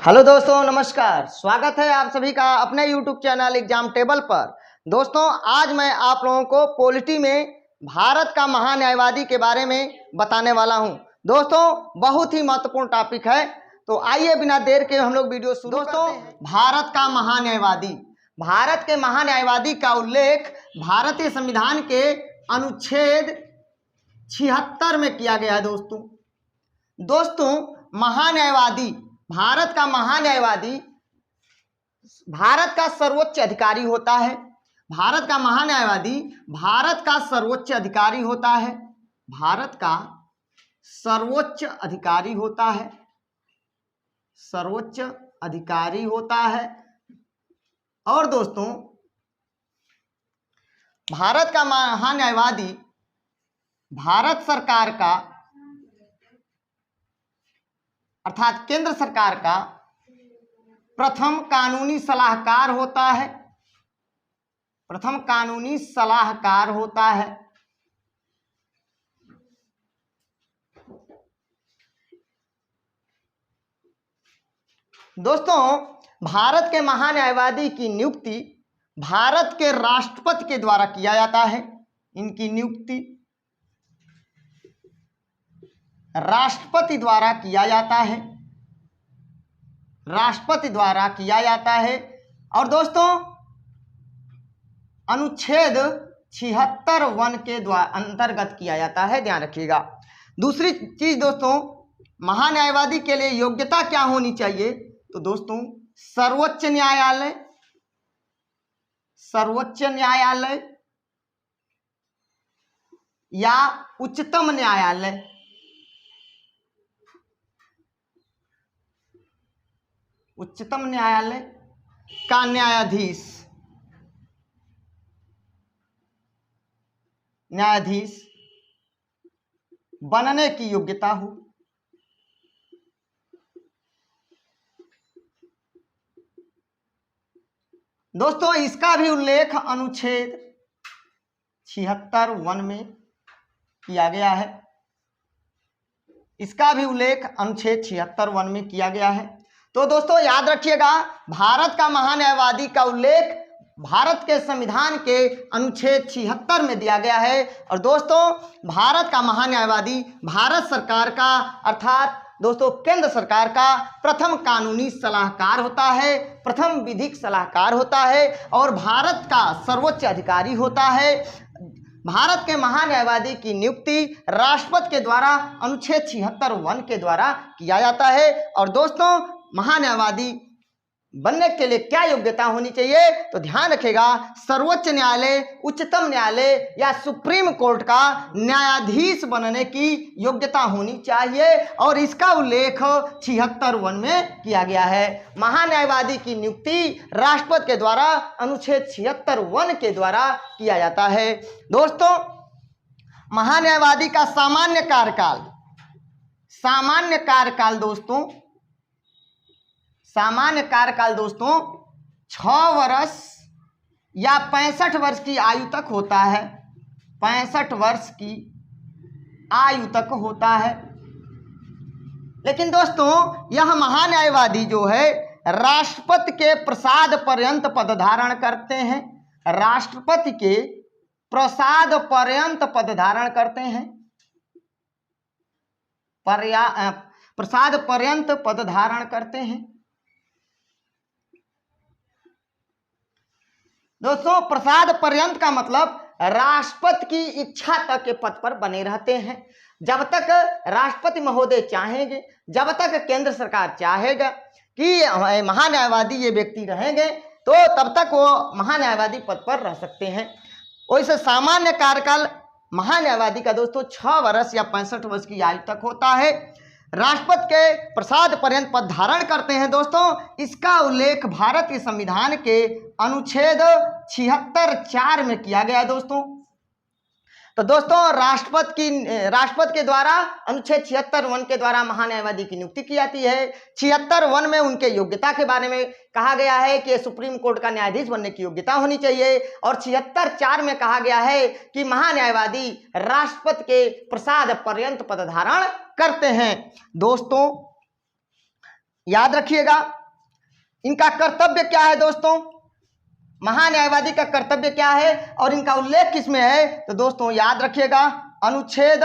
Hello दोस्तों, नमस्कार। स्वागत है आप सभी का अपने YouTube चैनल एग्जाम टेबल पर। दोस्तों, आज मैं आप लोगों को पॉलिटी में भारत का महान्यायवादी के बारे में बताने वाला हूं। दोस्तों, बहुत ही महत्वपूर्ण टॉपिक है, तो आइए बिना देर के हम लोग वीडियो शुरू करते हैं। भारत का महान्यायवादी। भारत के महान्यायवादी का उल्लेख भारतीय संविधान के अनुच्छेद 76 में किया गया है। दोस्तों, महान्यायवादी, भारत का महान्यायवादी भारत का सर्वोच्च अधिकारी होता है। भारत का महान्यायवादी भारत का सर्वोच्च अधिकारी होता है। भारत का सर्वोच्च अधिकारी होता है। सर्वोच्च अधिकारी होता है। और दोस्तों, भारत का महान्यायवादी भारत सरकार का अर्थात केंद्र सरकार का प्रथम कानूनी सलाहकार होता है। प्रथम कानूनी सलाहकार होता है। दोस्तों, भारत के महान्यायवादी की नियुक्ति भारत के राष्ट्रपति के द्वारा किया जाता है। इनकी नियुक्ति राष्ट्रपति द्वारा किया जाता है। राष्ट्रपति द्वारा किया जाता है। और दोस्तों, अनुच्छेद 76(1) के द्वारा अंतर्गत किया जाता है, ध्यान रखिएगा। दूसरी चीज दोस्तों, महान्यायवादी के लिए योग्यता क्या होनी चाहिए? तो दोस्तों, सर्वोच्च न्यायालय, सर्वोच्च न्यायालय या उच्चतम न्यायालय, उच्चतम न्यायालय का न्यायाधीश बनने की योग्यता हो। दोस्तों, इसका भी उल्लेख अनुच्छेद 76(1) में किया गया है। इसका भी उल्लेख अनुच्छेद 76(1) में किया गया है। तो दोस्तों, याद रखिएगा, भारत का महान्यायवादी का उल्लेख भारत के संविधान के अनुच्छेद 76 में दिया गया है। और दोस्तों, भारत का महान्यायवादी भारत सरकार का अर्थात दोस्तों केंद्र सरकार का प्रथम कानूनी सलाहकार होता है, प्रथम विधिक सलाहकार होता है और भारत का सर्वोच्च अधिकारी होता है। भारत के महान्यायवादी की नियुक्ति राष्ट्रपति के द्वारा अनुच्छेद 76(1) के द्वारा किया जाता है। और दोस्तों, महान्यायवादी बनने के लिए क्या योग्यता होनी चाहिए? तो ध्यान रखिएगा, सर्वोच्च न्यायालय, उच्चतम न्यायालय या सुप्रीम कोर्ट का न्यायाधीश बनने की योग्यता होनी चाहिए। और इसका उल्लेख 76(1) में किया गया है। महान्यायवादी की नियुक्ति राष्ट्रपति के द्वारा अनुच्छेद 76(1) के द्वारा किया जाता है। दोस्तों, महान्यायवादी का सामान्य कार्यकाल, सामान्य कार्यकाल दोस्तों 6 वर्ष या 65 वर्ष की आयु तक होता है। 65 वर्ष की आयु तक होता है। लेकिन दोस्तों, यह महान्यायवादी जो है राष्ट्रपति के प्रसाद पर्यंत पद धारण करते हैं। राष्ट्रपति के प्रसाद पर्यंत पद धारण करते हैं। प्रसाद पर्यंत पद धारण करते हैं। दोस्तों, प्रसाद पर्यंत का मतलब राष्ट्रपति की इच्छा तक के पद पर बने रहते हैं। जब तक राष्ट्रपति महोदय चाहेंगे, जब तक केंद्र सरकार चाहेगा कि महान्यायवादी ये व्यक्ति रहेंगे, तो तब तक वो महान्यायवादी पद पर रह सकते हैं। वैसे सामान्य कार्यकाल महान्यायवादी का दोस्तों 6 वर्ष या 65 वर्ष की आयु तक होता है। राष्ट्रपति के प्रसाद पर्यंत पद धारण करते हैं। दोस्तों, इसका उल्लेख भारत के संविधान के अनुच्छेद 76(4) में किया गया है। दोस्तों, तो दोस्तों, राष्ट्रपति के द्वारा अनुच्छेद 76(1) के द्वारा महान्यायवादी की नियुक्ति की जाती है। 76(1) में उनके योग्यता के बारे में कहा गया है कि सुप्रीम कोर्ट का न्यायाधीश बनने की योग्यता होनी चाहिए। और 76(4) में कहा गया है कि महान्यायवादी राष्ट्रपति के प्रसाद पर्यंत पद धारण करते हैं। दोस्तों, याद रखिएगा इनका कर्तव्य क्या है दोस्तों, महान्यायवादी का कर्तव्य क्या है और इनका उल्लेख किसमें है। तो दोस्तों याद रखिएगा अनुच्छेद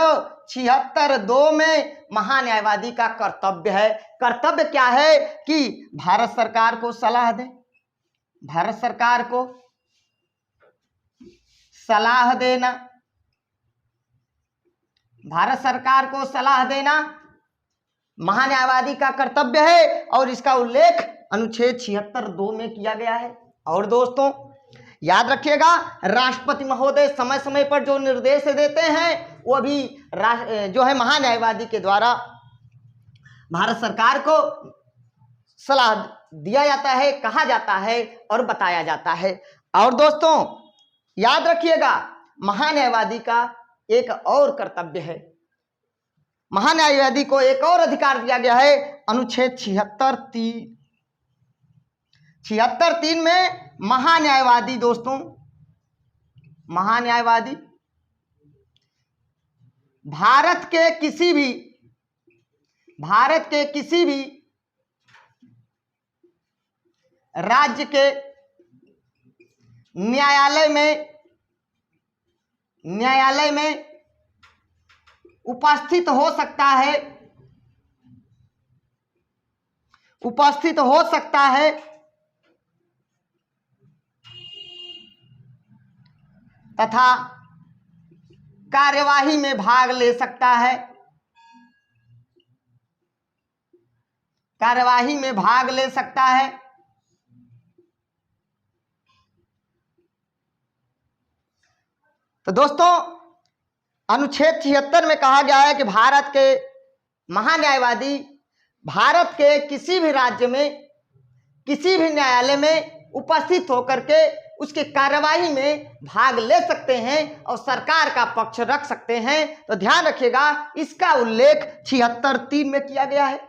76(2) में महान्यायवादी का कर्तव्य है। कर्तव्य क्या है कि भारत सरकार को सलाह दे, भारत सरकार को सलाह देना, भारत सरकार को सलाह देना महान्यायवादी का कर्तव्य है और इसका उल्लेख अनुच्छेद 76(2) में किया गया है। और दोस्तों याद रखिएगा राष्ट्रपति महोदय समय समय पर जो निर्देश देते हैं वो भी जो है महान्यायवादी के द्वारा भारत सरकार को सलाह दिया जाता है, कहा जाता है और बताया जाता है। और दोस्तों याद रखिएगा महान्यायवादी का एक और कर्तव्य है, महान्यायवादी को एक और अधिकार दिया गया है अनुच्छेद 76(3) में महान्यायवादी दोस्तों, महान्यायवादी भारत के किसी भी राज्य के न्यायालय में उपस्थित हो सकता है तथा कार्यवाही में भाग ले सकता है, कार्यवाही में भाग ले सकता है। तो दोस्तों अनुच्छेद 76 में कहा गया है कि भारत के महान्यायवादी भारत के किसी भी राज्य में किसी भी न्यायालय में उपस्थित होकर के उसकी कार्यवाही में भाग ले सकते हैं और सरकार का पक्ष रख सकते हैं। तो ध्यान रखिएगा इसका उल्लेख 76(3) में किया गया है।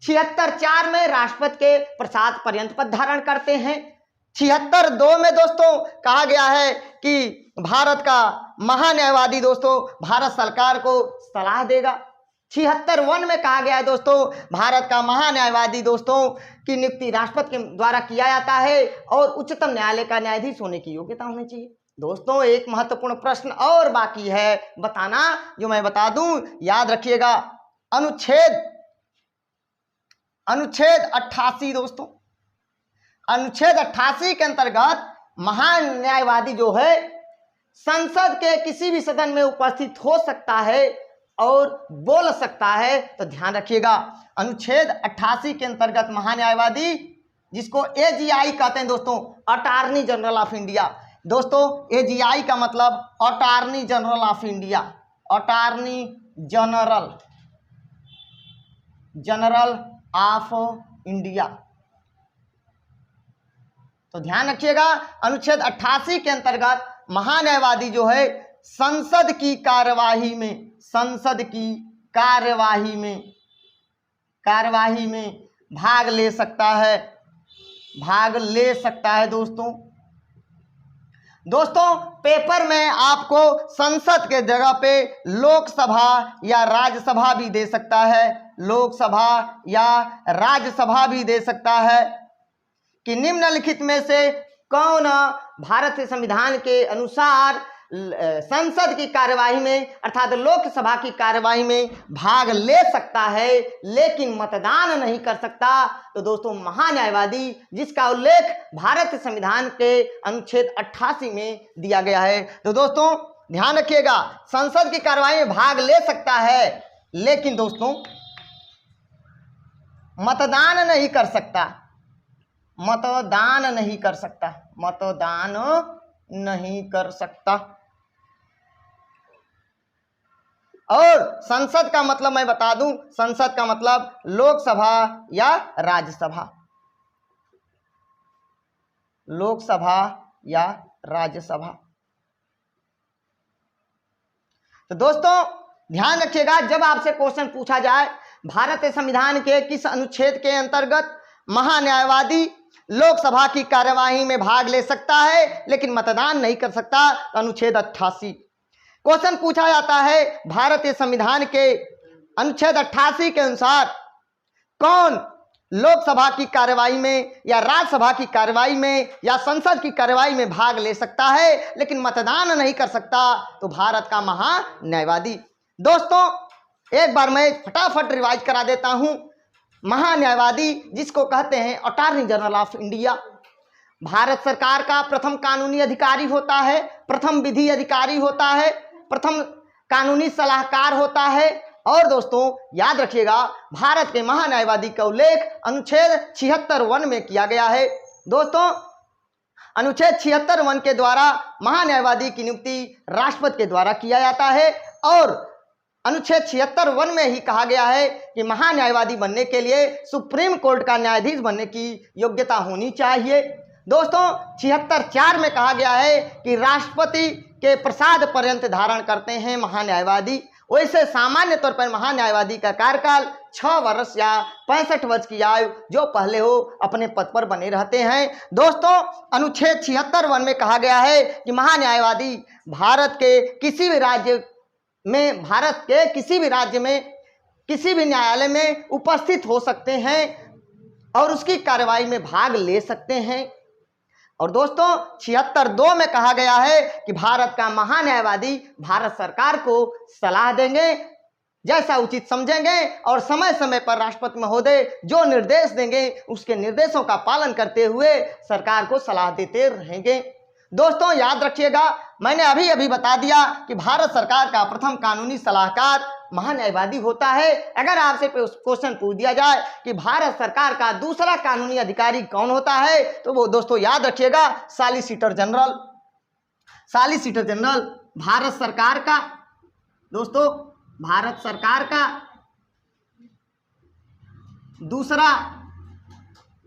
76(4) में राष्ट्रपति के प्रसाद पर्यंत पद धारण करते हैं। 76(2) में दोस्तों कहा गया है कि भारत का महान्यायवादी दोस्तों भारत सरकार को सलाह देगा। 76(1) में कहा गया है दोस्तों भारत का महान्यायवादी दोस्तों की नियुक्ति राष्ट्रपति के द्वारा किया जाता है और उच्चतम न्यायालय का न्यायाधीश होने की योग्यता होनी चाहिए। दोस्तों एक महत्वपूर्ण प्रश्न और बाकी है बताना, जो मैं बता दूं, याद रखिएगा अनुच्छेद 88 दोस्तों, अनुच्छेद 88 के अंतर्गत महान्यायवादी जो है संसद के किसी भी सदन में उपस्थित हो सकता है और बोल सकता है। तो ध्यान रखिएगा अनुच्छेद 88 के अंतर्गत महान्यायवादी, जिसको AGI कहते हैं दोस्तों, अटॉर्नी जनरल ऑफ इंडिया। दोस्तों AGI का मतलब attorney general of India, attorney general of India. तो ध्यान रखिएगा अनुच्छेद 88 के अंतर्गत महान्यायवादी जो है संसद की कार्यवाही में भाग ले सकता है दोस्तों पेपर में आपको संसद के जगह पे लोकसभा या राज्यसभा भी दे सकता है, लोकसभा या राज्यसभा भी दे सकता है कि निम्नलिखित में से कौन भारत के संविधान के अनुसार संसद की कार्यवाही में अर्थात लोकसभा की कार्यवाही में भाग ले सकता है लेकिन मतदान नहीं कर सकता। तो दोस्तों महान्यायवादी, जिसका उल्लेख भारत के संविधान के अनुच्छेद 88 में दिया गया है। तो दोस्तों ध्यान रखिएगा संसद की कार्यवाही में भाग ले सकता है लेकिन दोस्तों मतदान नहीं कर सकता, मतदान नहीं कर सकता। और संसद का मतलब मैं बता दूं, संसद का मतलब लोकसभा या राज्यसभा, लोकसभा या राज्यसभा। तो दोस्तों ध्यान रखिएगा जब आपसे क्वेश्चन पूछा जाए भारत के संविधान के किस अनुच्छेद के अंतर्गत महान्यायवादी लोकसभा की कार्यवाही में भाग ले सकता है लेकिन मतदान नहीं कर सकता, तो अनुच्छेद 88। क्वेश्चन पूछा जाता है भारतीय संविधान के अनुच्छेद 88 के अनुसार कौन लोकसभा की कार्यवाही में या राज्यसभा की कार्यवाही में या संसद की कार्यवाही में भाग ले सकता है, लेकिन मतदान नहीं कर सकता, तो भारत का महान्यायवादी। दोस्तों एक बार मैं फटाफट रिवाइज करा देता हूं। महान्यायवादी जिसको कहते हैं attorney general of India, Bharat सरकार का प्रथम कानूनी अधिकारी होता है, प्रथम विधि अधिकारी होता है, प्रथम कानूनी सलाहकार होता है। और दोस्तों याद रखिएगा, भारत के महान्यायवादी का उल्लेख अनुच्छेद 76(1) में किया गया है। दोस्तों अनुच्छेद 76(1) के द्वारा महान्यायवादी की नियुक्ति राष्ट्रपति के द्वारा किया जाता है और अनुच्छेद 76(1) में ही कहा गया है कि महान्यायवादी बनने के लिए सुप्रीम कोर्ट का न्यायाधीश बनने की योग्यता होनी चाहिए। दोस्तों 76(4) में कहा गया है कि राष्ट्रपति के प्रसाद पर्यंत धारण करते हैं महान्यायवादी। वैसे सामान्य तौर पर महान्यायवादी का कार्यकाल 6 वर्ष या 65 वर्ष की आयु जो पहले हो अपने पद पर बने रहते हैं। दोस्तों अनुच्छेद 76(1) में कहा गया है कि महान्यायवादी भारत के किसी भी राज्य में किसी भी न्यायालय में उपस्थित हो सकते हैं और उसकी कार्यवाही में भाग ले सकते हैं। और दोस्तों 76(2) में कहा गया है कि भारत का महान्यायवादी भारत सरकार को सलाह देंगे, जैसा उचित समझेंगे, और समय समय पर राष्ट्रपति महोदय जो निर्देश देंगे उसके निर्देशों का पालन करते हुए सरकार को सलाह देते रहेंगे। दोस्तों याद रखिएगा, मैंने अभी बता दिया कि भारत सरकार का प्रथम कानूनी सलाहकार महान्यायवादी होता है। अगर आपसे क्वेश्चन पूछ दिया जाए कि भारत सरकार का दूसरा कानूनी अधिकारी कौन होता है, तो वो दोस्तों याद रखिएगा solicitor general. Solicitor general Bharat सरकार का, दोस्तों भारत सरकार का दूसरा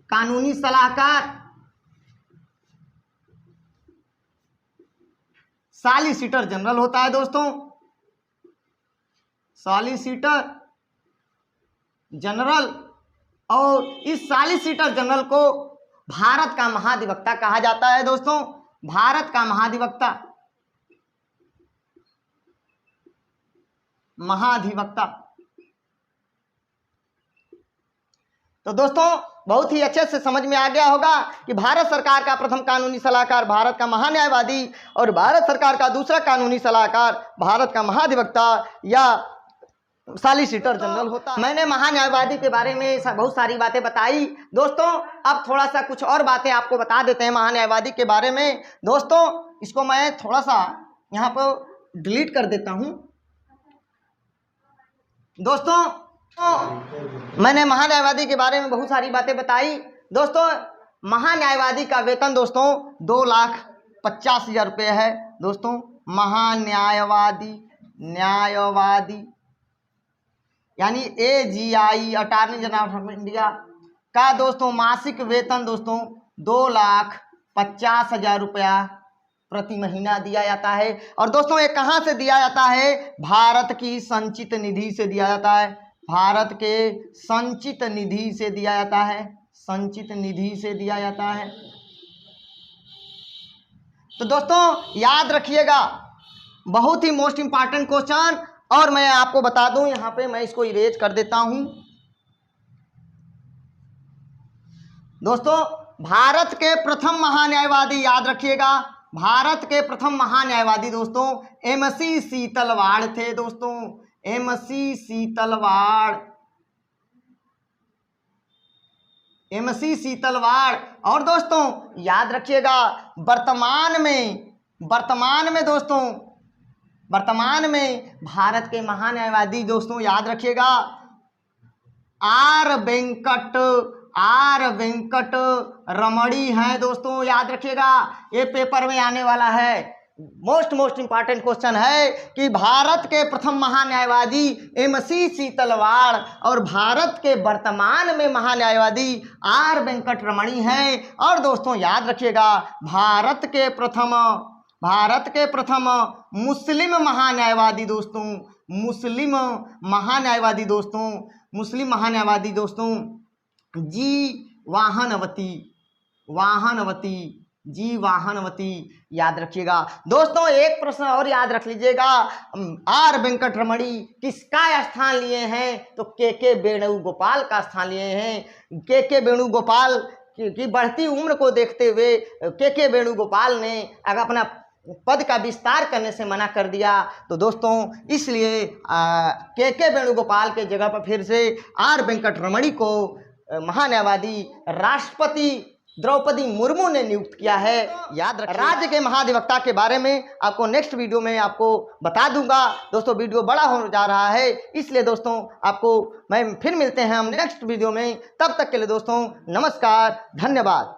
कानूनी सलाहकार सॉलिसिटर जनरल होता है। दोस्तों सॉलिसिटर जनरल, और इस सॉलिसिटर जनरल को भारत का महाधिवक्ता कहा जाता है। दोस्तों भारत का महाधिवक्ता, तो दोस्तों बहुत ही अच्छे से समझ में आ गया होगा कि भारत सरकार का प्रथम कानूनी सलाहकार भारत का महान्यायवादी और भारत सरकार का दूसरा कानूनी सलाहकार भारत का महाधिवक्ता या सॉलिसिटर जनरल होता है। मैंने महान्यायवादी के बारे में बहुत सारी बातें बताई। दोस्तों अब थोड़ा सा कुछ और बातें आपको बता देते हैं महान्यायवादी के बारे में। दोस्तों इसको मैं थोड़ा सा यहाँ पर डिलीट कर देता हूँ। दोस्तों मैंने महान्यायवादी के बारे में बहुत सारी बातें बताई। दोस्तों महान्यायवादी का वेतन दोस्तों 2,50,000 रुपये है। दोस्तों महान्यायवादी यानी AGI attorney general of India का दोस्तों मासिक वेतन दोस्तों 2,50,000 रुपया प्रति महीना दिया जाता है। और दोस्तों ये कहाँ से दिया जाता है? भारत की संचित निधि से दिया जाता है। भारत के संचित निधि से दिया जाता है, संचित निधि से दिया जाता है। तो दोस्तों याद रखिएगा, बहुत ही मोस्ट इंपॉर्टेंट क्वेश्चन। और मैं आपको बता दूं, यहां पे मैं इसको इरेज कर देता हूं। दोस्तों भारत के प्रथम महान्यायवादी याद रखिएगा, भारत के प्रथम महान्यायवादी दोस्तों MC सीतलवाड़ थे। दोस्तों MC सीतलवाड़। और दोस्तों याद रखिएगा वर्तमान में भारत के महान्यायवादी दोस्तों याद रखिएगा आर वेंकट रमणी हैं। दोस्तों याद रखिएगा, ये पेपर में आने वाला है। मोस्ट इंपॉर्टेंट क्वेश्चन है कि भारत के प्रथम महान्यायवादी MC सीतलवाड़ और भारत के वर्तमान में महान्यायवादी आर वेंकट रमणी हैं। और दोस्तों याद रखिएगा, भारत के प्रथम मुस्लिम महान्यायवादी दोस्तों G वाहनवती जी वाहनवती, याद रखिएगा। दोस्तों एक प्रश्न और याद रख लीजिएगा, आर वेंकटरमणी किसका स्थान लिए हैं? तो के वेणुगोपाल का स्थान लिए हैं। के वेणुगोपाल की बढ़ती उम्र को देखते हुए के वेणुगोपाल ने अगर अपना पद का विस्तार करने से मना कर दिया, तो दोस्तों इसलिए के वेणुगोपाल के जगह पर फिर से आर वेंकटरमणी को महान्यायवादी राष्ट्रपति द्रौपदी मुर्मू ने नियुक्त किया है। याद रखिए। राज्य के महाधिवक्ता के बारे में आपको नेक्स्ट वीडियो में आपको बता दूंगा। दोस्तों वीडियो बड़ा हो जा रहा है, इसलिए दोस्तों आपको मैं फिर मिलते हैं हम नेक्स्ट वीडियो में। तब तक के लिए दोस्तों नमस्कार, धन्यवाद।